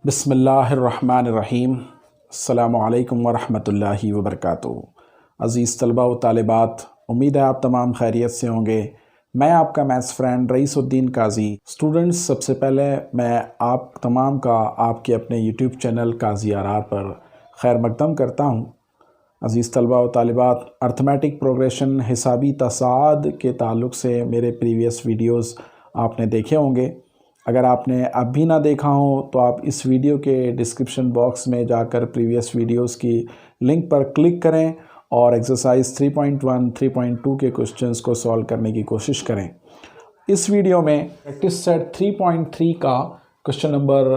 बिस्मिल्लाहिर्रहमानिर्रहीम। अस्सलामु अलैकुम वरहमतुल्लाहि वबरकातुहू। अज़ीज़ तलबा व तालिबात, उम्मीद है आप तमाम खैरियत से होंगे। मैं आपका मैथ्स फ्रेंड रईसुद्दीन काजी। स्टूडेंट्स, सबसे पहले मैं आप तमाम का आपके अपने यूट्यूब चैनल काजी आर पर खैर मकदम करता हूँ। अज़ीज़ तलबा व तालिबात, अर्थमेटिक प्रोग्रेशन हिसाबी तसाद के ताल्लुक़ से मेरे प्रीवियस वीडियोज़ आपने देखे होंगे। अगर आपने अब भी ना देखा हो तो आप इस वीडियो के डिस्क्रिप्शन बॉक्स में जाकर प्रीवियस वीडियोस की लिंक पर क्लिक करें और एक्सरसाइज 3.1, 3.2 के क्वेश्चंस को सॉल्व करने की कोशिश करें। इस वीडियो में प्रैक्टिस सेट 3.3 का क्वेश्चन नंबर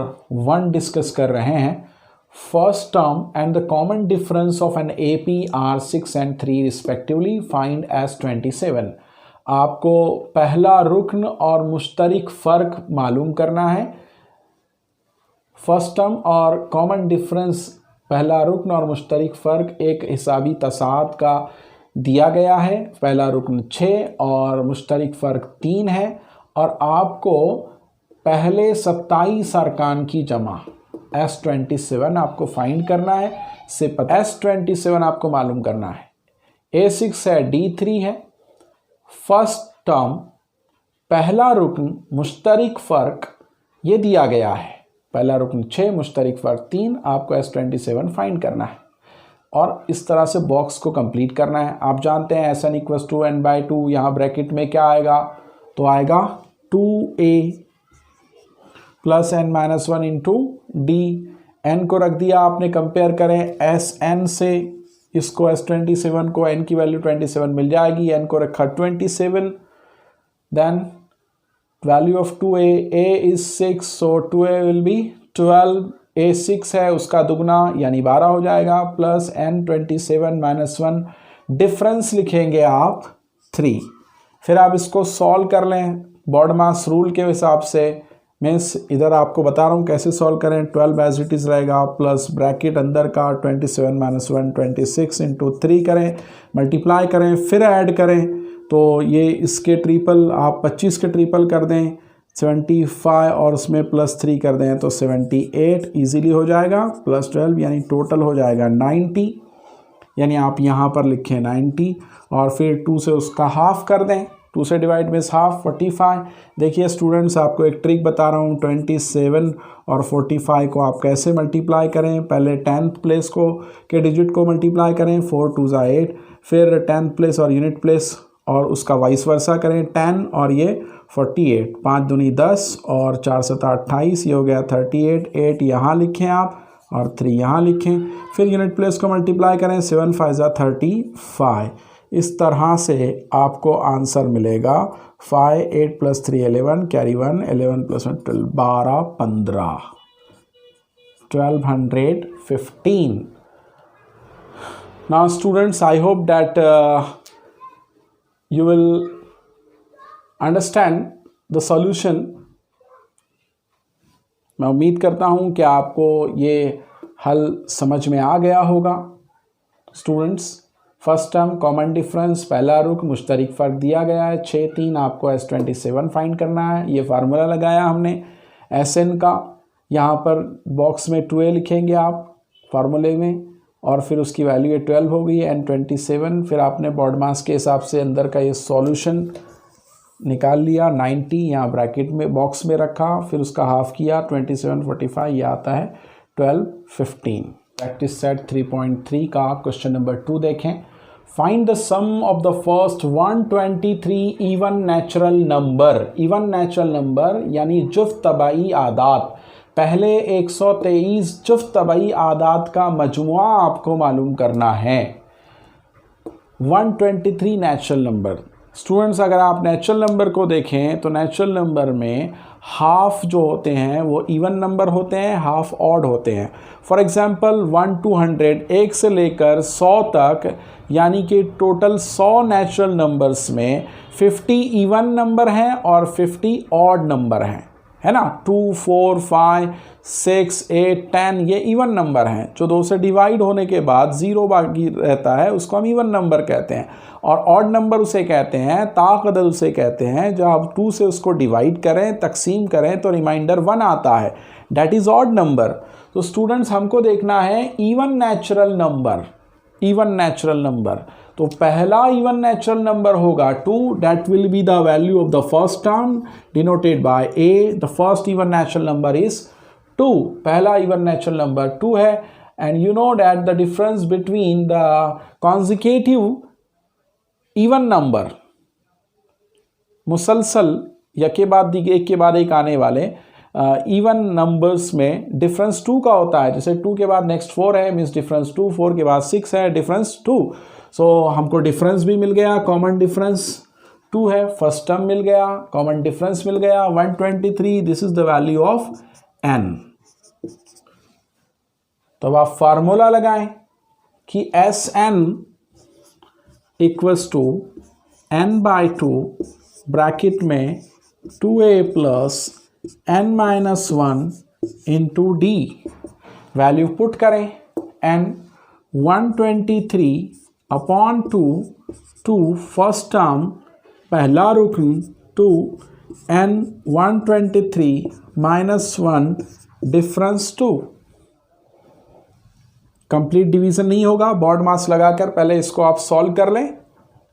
1 डिस्कस कर रहे हैं। First term and the common difference of an AP are 6 and 3 respectively find as 27। आपको पहला रुकन और मुश्तरिक फ़र्क मालूम करना है। फर्स्ट टर्म और कॉमन डिफरेंस, पहला रुकन और मुश्तरिक फ़र्क एक हिसाबी तसाद का दिया गया है। पहला रुकन 6 और मुश्तरिक फ़र्क 3 है और आपको पहले 27 अरकान की जमा S27 आपको फाइंड करना है। S27 आपको मालूम करना है। A6 है, D3 है। फर्स्ट टर्म, पहला रुकन मुश्तरिक फ़र्क ये दिया गया है। पहला रुकन 6, मुश्तरिक फ़र्क 3, आपको S27 फाइंड करना है और इस तरह से बॉक्स को कंप्लीट करना है। आप जानते हैं SN = n/2, यहाँ ब्रैकेट में क्या आएगा तो आएगा 2a + n-1 × d। n को रख दिया आपने, कंपेयर करें SN से, इसको S27 को n की वैल्यू 27 मिल जाएगी। n को रखा 27, then value of 2a, a is 6, so 2a will be 12। a 6 है, उसका दुगना यानी 12 हो जाएगा, प्लस n27 - 1, डिफरेंस लिखेंगे आप 3। फिर आप इसको सॉल्व कर लें बॉडमास रूल के हिसाब से। मीन्स इधर आपको बता रहा हूँ कैसे सॉल्व करें। 12 एज इट इज़ रहेगा, प्लस ब्रैकेट अंदर का 27 - 1, 26 × 3 करें, मल्टीप्लाई करें, फिर ऐड करें तो ये इसके ट्रिपल, आप 25 के ट्रिपल कर दें 75 और उसमें +3 कर दें तो 78 ईजीली हो जाएगा, प्लस 12 यानी टोटल हो जाएगा 90। यानी आप यहाँ पर लिखें 90 और फिर 2 से उसका हाफ कर दें। 2 से डिवाइड में हाफ 45। देखिए स्टूडेंट्स, आपको एक ट्रिक बता रहा हूँ। 27 और 45 को आप कैसे मल्टीप्लाई करें। पहले 10th प्लेस को के डिजिट को मल्टीप्लाई करें, 4 × 2 = 8। फिर 10th प्लेस और यूनिट प्लेस और उसका वाइस वर्सा करें, 10 और ये 48, 5 दूनी 10 और 4 × 7 = 28, ये हो गया 38। 8 यहाँ लिखें आप और 3 यहाँ लिखें। फिर यूनिट प्लेस को मल्टीप्लाई करें, 7 × 5 = 35। इस तरह से आपको आंसर मिलेगा 5, 8 + 3 11, carry 1, 11 + 1 12, 12 15, 1215। Now students, I hope that you will understand the solution। मैं उम्मीद करता हूँ कि आपको ये हल समझ में आ गया होगा। Students, first term, common difference, पहला रुक, मुश्तरिक फ़र्क दिया गया है 6, 3, आपको S27 फाइंड करना है। ये फार्मूला लगाया हमने SN का। यहाँ पर बॉक्स में 2a लिखेंगे आप फार्मूले में और फिर उसकी वैल्यू ये 12 हो गई, n27। फिर आपने बॉडमास के हिसाब से अंदर का ये सॉल्यूशन निकाल लिया, 90 यहाँ ब्रैकेट में बॉक्स में रखा, फिर उसका हाफ किया, 27 45, ये आता है 12 15। प्रैक्टिस सेट 3.3 का क्वेश्चन नंबर 2 देखें। Find the sum of the first 123 even natural number. Even natural number यानी जुफ्त तबाई आदात। पहले 123 जुफ्त तबाई आदात का मजमुआ आपको मालूम करना है। 123 नेचुरल नंबर। स्टूडेंट्स, अगर आप नेचुरल नंबर को देखें तो नेचुरल नंबर में हाफ जो होते हैं वो इवन नंबर होते हैं, हाफ ऑड होते हैं। फॉर एग्जांपल 1 to 100, 1 से लेकर 100 तक, यानी कि टोटल 100 नेचुरल नंबर्स में 50 इवन नंबर हैं और 50 ऑड नंबर हैं। है ना। 2, 4, 5, 6, 8, 10 ये इवन नंबर हैं। जो 2 से डिवाइड होने के बाद 0 बाकी रहता है उसको हम इवन नंबर कहते हैं। और ऑड नंबर उसे कहते हैं, ताक़दद उसे कहते हैं जब आप 2 से उसको डिवाइड करें, तकसीम करें तो रिमाइंडर 1 आता है, डैट इज़ ऑड नंबर। तो स्टूडेंट्स हमको देखना है even natural number, even natural number. तो पहला इवन नेचुरल नंबर होगा 2, that will be the value of the first term denoted by A. The first even natural number is 2, पहला even natural number 2 है। And you know that the difference between the consecutive even number, मुसलसल एक के बाद एक आने वाले even numbers में डिफरेंस 2 का होता है। जैसे 2 के बाद नेक्स्ट 4 है, मीन्स डिफरेंस 2, 4 के बाद 6 है, डिफरेंस 2। सो हमको डिफरेंस भी मिल गया, कॉमन डिफरेंस 2 है, फर्स्ट टर्म मिल गया, कॉमन डिफरेंस मिल गया 123। This is the value of n। तो अब आप फार्मूला लगाएं कि Sn equals to n/2 bracket में 2a plus n-1 into d। Value put करें, n 123/2, 2 फर्स्ट टर्म पहला रुकन 2, n 123 - 1 डिफरेंस 2। कंप्लीट डिवीजन नहीं होगा, बॉड मास लगाकर पहले इसको आप सॉल्व कर लें।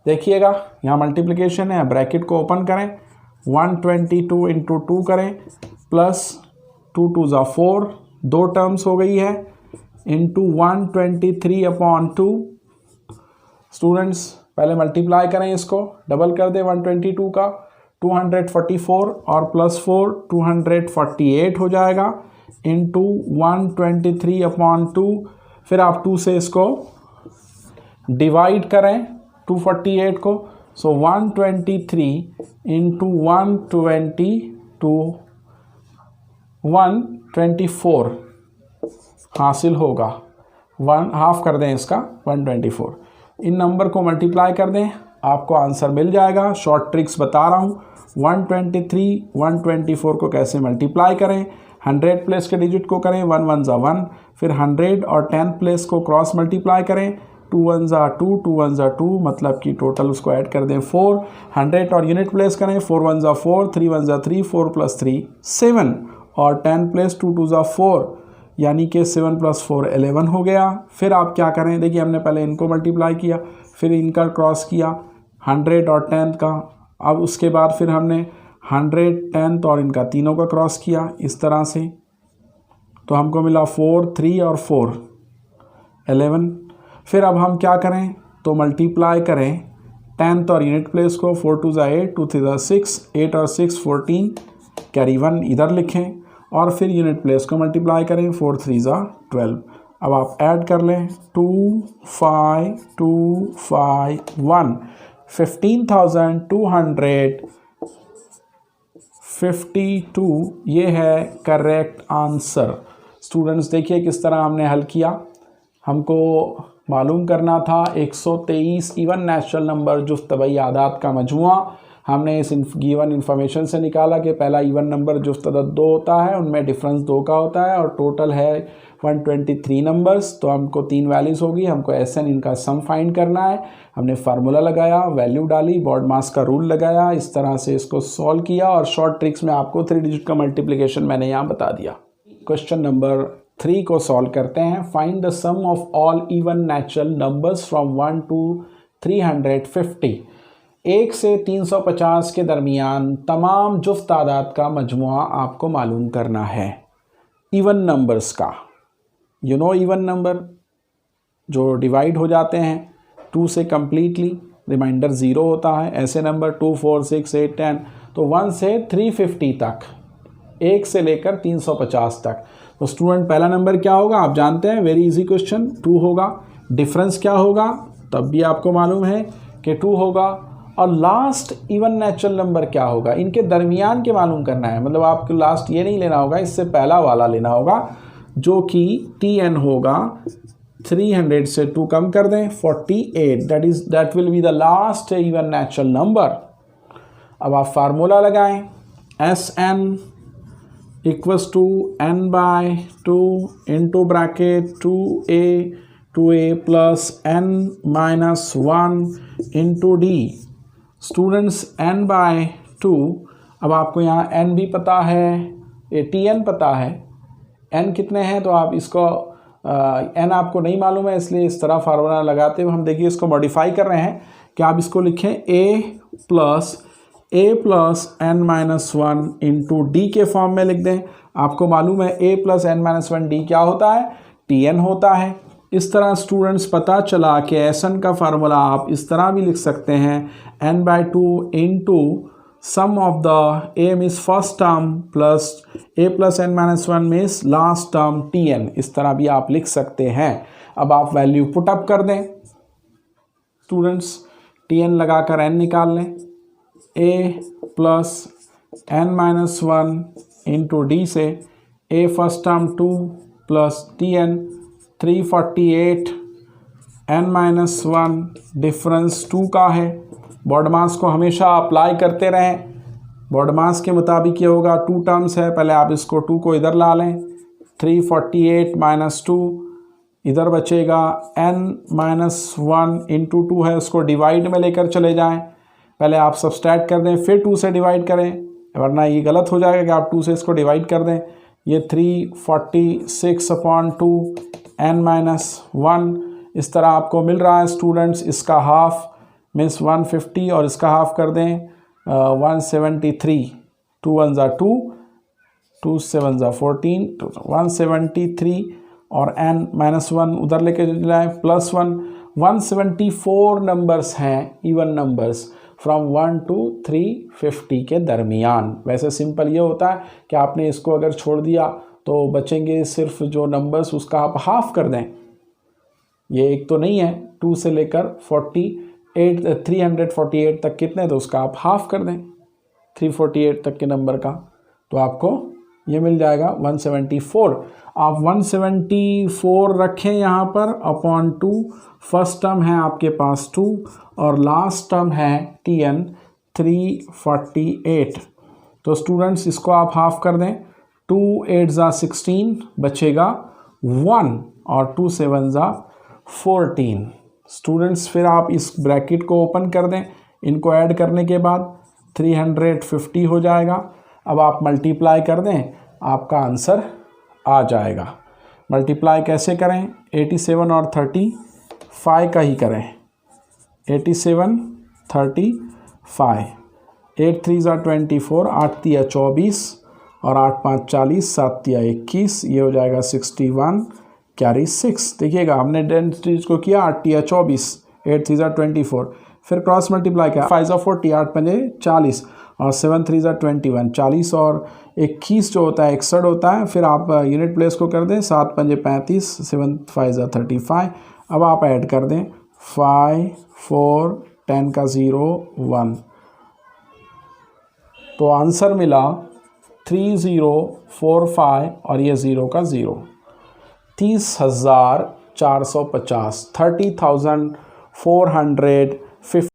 देखिएगा यहाँ मल्टीप्लिकेशन है, ब्रैकेट को ओपन करें, 122 इंटू 2 करें, प्लस 2 2 ज़ा 4, 2 टर्म्स हो गई है, इंटू 123/2। स्टूडेंट्स पहले मल्टीप्लाई करें, इसको डबल कर दें 122 का, 244 और प्लस 4 248 हो जाएगा, इंटू 123/2। फिर आप 2 से इसको डिवाइड करें 248 को, सो 123 इंटू 122 124 हासिल होगा। 1 हाफ कर दें इसका 124, इन नंबर को मल्टीप्लाई कर दें, आपको आंसर मिल जाएगा। शॉर्ट ट्रिक्स बता रहा हूँ, 123 124 को कैसे मल्टीप्लाई करें। 100 प्लेस के डिजिट को करें, 1 1 ज़ा 1, फिर 100 और 10 प्लेस को क्रॉस मल्टीप्लाई करें, 2 1 ज़ा 2, 2 1 ज़ा 2, मतलब कि टोटल उसको ऐड कर दें 4। 100 और यूनिट प्लेस करें, 4 1 ज़ा 4, 3 1 ज़ा 3, 4 + 3 7, और 10 प्लेस 2 2 ज़ा 4, यानी कि 7 + 4 11 हो गया। फिर आप क्या करें, देखिए हमने पहले इनको मल्टीप्लाई किया, फिर इनका क्रॉस किया 100 और 10 का, अब उसके बाद फिर हमने 100 10 और इनका तीनों का क्रॉस किया इस तरह से, तो हमको मिला 4 3 और 4 11। फिर अब हम क्या करें, तो मल्टीप्लाई करें 10 और यूनिट प्लेस को, 4 2 ज़ा 8, 2 3 ज़ा 6, 8 और 6 14, कैरी 1 इधर लिखें, और फिर यूनिट प्लेस को मल्टीप्लाई करें, 4 3 ज़ा 12। अब आप ऐड कर लें 2 5 2 5 1, 15,252 ये है करेक्ट आंसर। स्टूडेंट्स देखिए किस तरह हमने हल किया। हमको मालूम करना था 123 इवन नेचुरल नंबर जुफ्त तबई आदाद का मजमुआ। हमने इस गिवन इन्फॉर्मेशन से निकाला कि पहला इवन नंबर जुफ्त अदद 2 होता है, उनमें डिफरेंस 2 का होता है, और टोटल है 123 नंबर्स। तो हमको 3 वैल्यूज़ होगी, हमको Sn इनका सम फाइंड करना है। हमने फार्मूला लगाया, वैल्यू डाली, बॉड मास का रूल लगाया, इस तरह से इसको सॉल्व किया, और शॉर्ट ट्रिक्स में आपको 3 डिजिट का मल्टीप्लिकेशन मैंने यहाँ बता दिया। क्वेश्चन नंबर 3 को सॉल्व करते हैं। Find the sum of all even natural numbers from 1 to 350। 1 से 350 के दरमियान तमाम जुफ्त तादाद का मजमुआ आपको मालूम करना है, इवन नंबर्स का। यू नो इवन नंबर जो डिवाइड हो जाते हैं 2 से कम्प्लीटली, रिमाइंडर 0 होता है, ऐसे नंबर 2 4 6 8 10। तो 1 से 350 तक, 1 से लेकर 350 तक। तो स्टूडेंट पहला नंबर क्या होगा आप जानते हैं, वेरी इजी क्वेश्चन, 2 होगा। डिफरेंस क्या होगा तब भी आपको मालूम है कि 2 होगा। और लास्ट इवन नेचुरल नंबर क्या होगा, इनके दरमियान के मालूम करना है। मतलब आपको लास्ट ये नहीं लेना होगा, इससे पहला वाला लेना होगा, जो कि Tn होगा। 300 से 2 कम कर दें 48, that will be the last even natural number. अब आप फार्मूला लगाएं, Sn equals to n by 2 into bracket 2a plus n minus 1 into d. Students n by 2, अब आपको यहाँ n भी पता है, tn पता है, n कितने हैं तो आप इसको n आपको नहीं मालूम है, इसलिए इस तरह फार्मूला लगाते हुए हम देखिए इसको मॉडिफाई कर रहे हैं कि आप इसको लिखें a plus n minus 1 into D के फॉर्म में लिख दें। आपको मालूम है a plus n minus 1 D क्या होता है, tn होता है। इस तरह स्टूडेंट्स पता चला कि Sn का फार्मूला आप इस तरह भी लिख सकते हैं n by 2 into sum of the a means first term plus a plus n minus 1 means last term tn। इस तरह भी आप लिख सकते हैं। अब आप वैल्यू पुट अप कर दें स्टूडेंट्स, tn लगाकर n निकाल लें, a plus n minus 1 into D से a first term 2 plus tn 348 n minus 1 difference 2 का है। बॉड मास को हमेशा अप्लाई करते रहें, बॉड मास के मुताबिक ये होगा। 2 टर्म्स है, पहले आप इसको 2 को इधर ला लें, 348 माइनस 2 इधर बचेगा, n माइनस 1 इंटू 2 है, उसको डिवाइड में लेकर चले जाएं। पहले आप सब्सट्रैक्ट कर दें, फिर 2 से डिवाइड करें, वरना ये गलत हो जाएगा कि आप 2 से इसको डिवाइड कर दें। ये 346/2 n माइनस 1 इस तरह आपको मिल रहा है स्टूडेंट्स। इसका हाफ मीन्स 150 और इसका हाफ कर दें 173, 2 1 ज़ा 2, 2 7 ज़ा 14, 173 और n माइनस 1 उधर लेके जाए प्लस 1, 174 नंबर्स हैं इवन नंबर्स फ्रॉम 1 to 350 के दरमियान। वैसे सिंपल ये होता है कि आपने इसको अगर छोड़ दिया तो बचेंगे सिर्फ जो नंबर्स, उसका आप हाफ कर दें। ये एक तो नहीं है, 2 से लेकर 348 तक कितने, तो उसका आप हाफ कर दें 348 तक के नंबर का, तो आपको ये मिल जाएगा 174। आप 174 रखें यहाँ पर अपॉन 2। फर्स्ट टर्म है आपके पास 2 और लास्ट टर्म है tn 348। तो स्टूडेंट्स इसको आप हाफ कर दें, 2 8 ज़ा 16 बचेगा 1 और 2 7 ज़ा 14। स्टूडेंट्स फिर आप इस ब्रैकेट को ओपन कर दें, इनको ऐड करने के बाद 350 हो जाएगा। अब आप मल्टीप्लाई कर दें, आपका आंसर आ जाएगा। मल्टीप्लाई कैसे करें, 87 और 35 का ही करें, 87 35, 8 3 ज़ा 24, 8 तिया 24 और 8 5 40, 7 तिया 21, ये हो जाएगा 61 कैरी 6। देखिएगा हमने डेंसिटीज को किया 8 तिया 24, 8 3 ज़ा 24, फिर क्रॉस मल्टीप्लाई किया 5 ज़ा 40, 8 पंजे 40 और 7 3 ज़ा 21, 40 और 21 जो होता है 61 होता है। फिर आप यूनिट प्लेस को कर दें, 7 पंजे 35, 7 5 ज़ा 35। अब आप ऐड कर दें 5 4 10 का 0 1, तो आंसर मिला 3045 और ये 0 का 0, 30,450, 30,450।